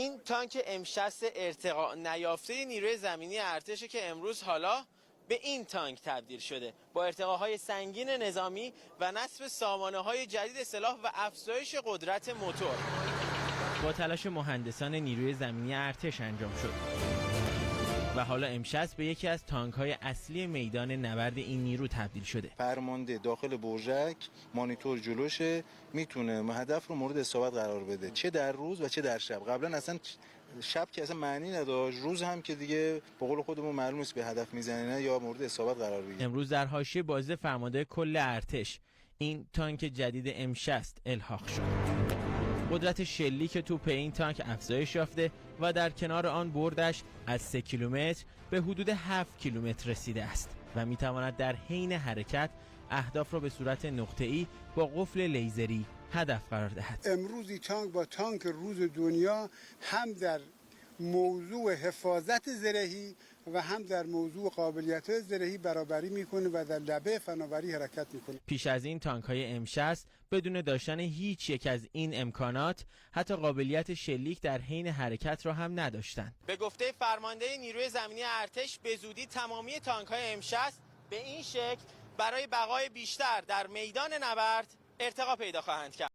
این تانک M60 ارتقا نیافته نیروی زمینی ارتشه که امروز حالا به این تانک تبدیل شده با ارتقاهای سنگین نظامی و نصب سامانه‌های جدید سلاح و افزایش قدرت موتور. با تلاش مهندسان نیروی زمینی ارتش انجام شد و حالا M60 به یکی از تانک‌های اصلی میدان نبرد این نیرو تبدیل شده. فرمانده داخل برژک مانیتور جلوشه، میتونه هدف رو مورد اصابت قرار بده، چه در روز و چه در شب. قبلا اصلا شب که اصلا معنی نداشت، روز هم که دیگه به قول خودمون معلوم نیست به هدف میزنه نه یا مورد اصابت قرار بگیره. امروز در حاشیه بازی فرمانده کل ارتش این تانک جدید M60 الحاق شد. قدرت شلیک توپ این تانک افزایش یافته و در کنار آن بردش از 3 کیلومتر به حدود 7 کیلومتر رسیده است و میتواند در حین حرکت اهداف را به صورت نقطه‌ای با قفل لیزری هدف قرار دهد. امروز این تانک با تانک روز دنیا هم در موضوع حفاظت زرهی و هم در موضوع قابلیت زرهی برابری میکنه و در لبه فناوری حرکت میکنه. پیش از این تانک‌های M60 بدون داشتن هیچ یک از این امکانات حتی قابلیت شلیک در حین حرکت را هم نداشتند. به گفته فرمانده نیروی زمینی ارتش به زودی تمامی تانک‌های M60 به این شکل برای بقای بیشتر در میدان نبرد ارتقا پیدا خواهند کرد.